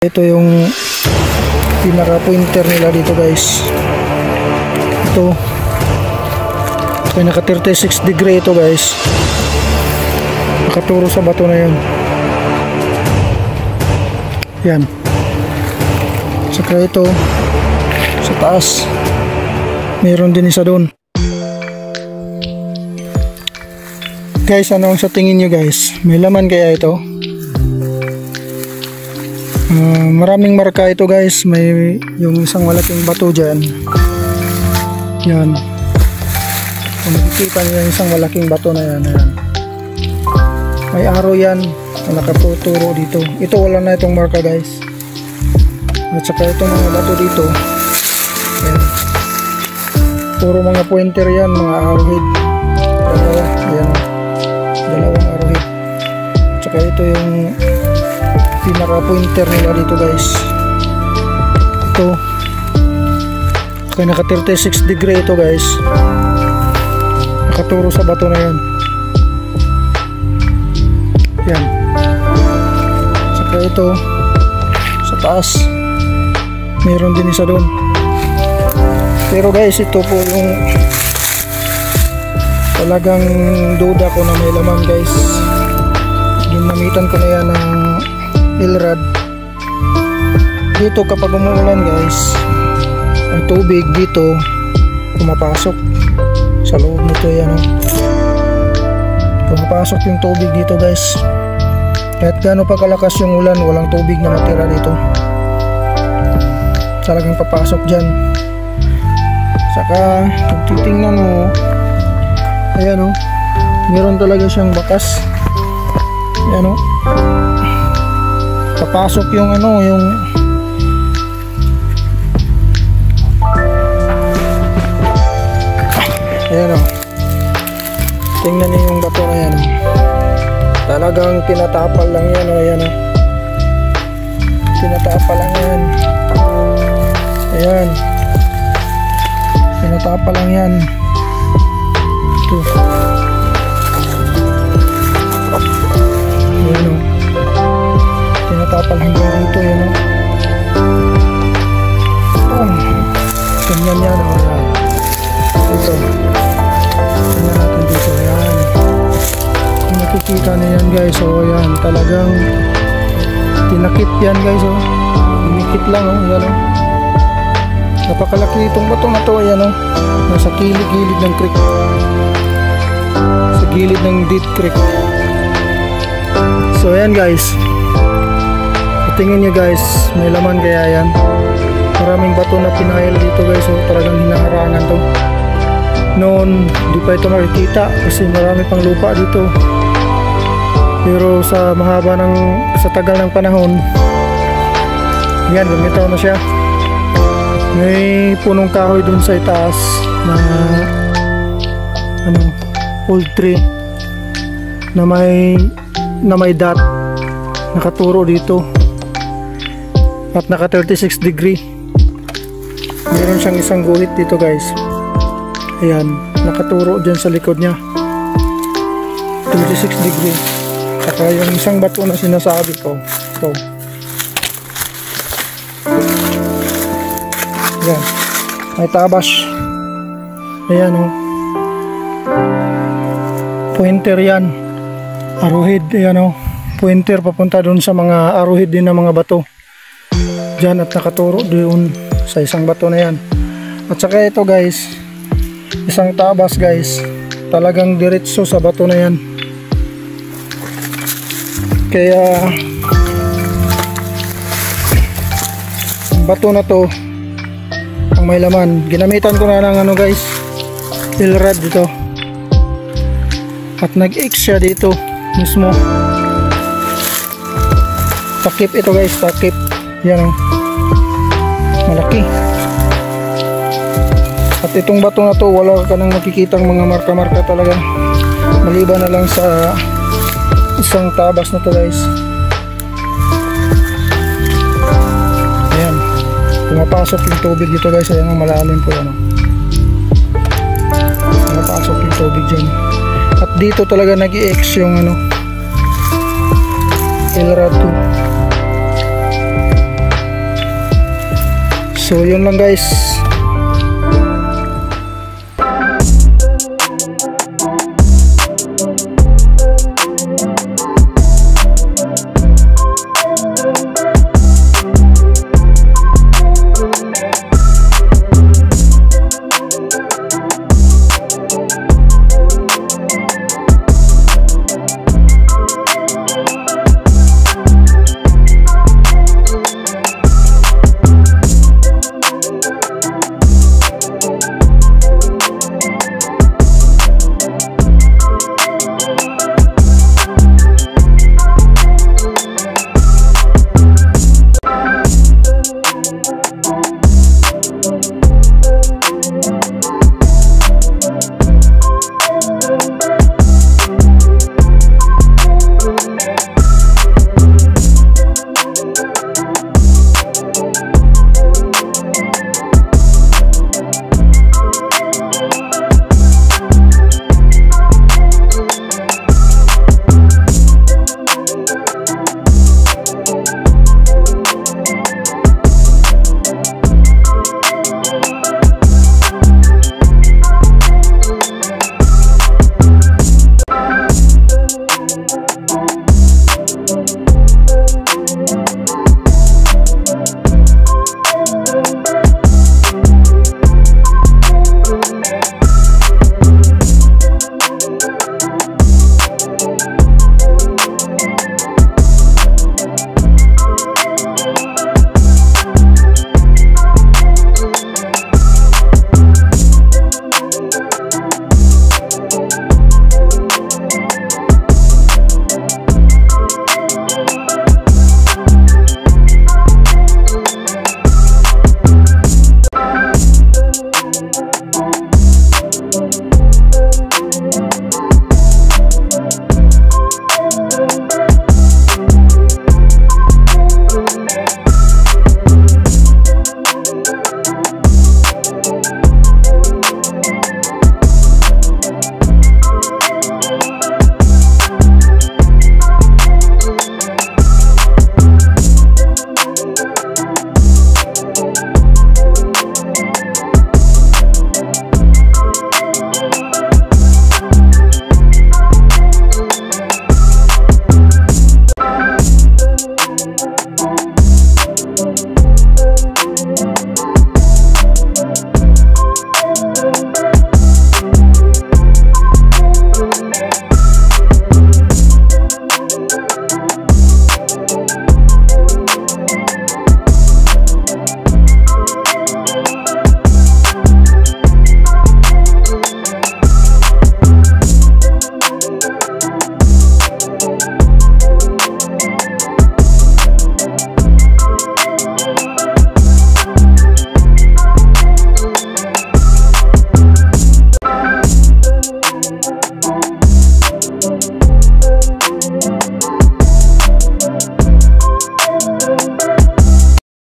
Ito yung pinaka pointer nila dito guys. Ito pinaka 36 degree ito guys, nakaturo sa bato na yan. Yan, saka ito sa taas meron din isa doon guys. Ano ang sa tingin nyo guys, may laman kaya ito? Maraming marka ito guys. May yung isang malaking bato dyan. Yan, kung makikita nyo yung isang malaking bato na yan, yan. May araw yan na nakatuturo dito. Ito wala na itong marka guys. At saka itong mga bato dito, yan, puro mga pointer yan, mga arrowhead. Dalawa, yan, dalawang arrowhead. At saka ito yung pinaka pointer nila dito guys. Ito kaya naka 36 degree ito guys, nakaturo sa bato na yan. Yan, saka ito sa taas meron din isa doon. Pero guys, ito po yung talagang duda ko na may laman guys. Ginamitan ko na yan ng Ilrad. Dito kapag umuulan guys, ang tubig dito pumapasok sa loob nito. Yan, pumapasok yung tubig dito guys. Kahit gaano pa kalakas yung ulan, walang tubig na matira dito, talagang papasok dyan. Saka kung titingnan mo, ayan meron talaga siyang bakas. Ayan papasok yung yung ayan tingnan niyo yung bato na yan. Talagang tinatapal lang yan. Ayan tinatapal lang yan. Ayan, tinatapal lang yan. Ito ayan tinatapal hanggang dito. Yan ganyan yan. Ito tingnan natin dito. Yan, kung nakikita na yan guys. So yan, talagang tinakip yan guys. Tinikip lang. Yan napakalaki itong bato na to. Ayan nasa gilid ng creek, sa gilid ng Dead Creek. So ayan guys, tingin nyo guys, may laman kaya yan. Maraming bato na pinail dito guys. So talagang hinaharangan to. Noon di pa ito makikita kasi marami pang lupa dito. Pero sa tagal ng panahon, yan, lumitaw na siya. May punong kahoy dun sa itaas na old tree na may dot nakaturo dito at naka 36 degree. Meron siyang isang guhit dito guys. Ayan, nakaturo dyan sa likod niya, 36 degree. Saka yung isang bato na sinasabi ko, ito. Ayan, may tabas. Ayan pointer yan, arrowhead. Ayan pointer papunta dun sa mga arrowhead din na mga bato dyan, at nakaturo doon sa isang bato na yan. At saka ito guys, isang tabas guys, talagang diretso sa bato na yan. Kaya ang bato na to ang may laman. Ginamitan ko na ng guys, Ilrad dito, at nag-X siya dito mismo. Takip ito guys, takip. Yan malaki. At itong bato na to, wala ka nang makikitang mga marka-marka talaga, maliban na lang sa isang tabas na to guys. Ayan, pumapasok yung tubig dito guys. Ayan malalim po yan. Pumapasok yung tubig dyan. At dito talaga nag-i-X yung Ilrad 2. So yun lang guys.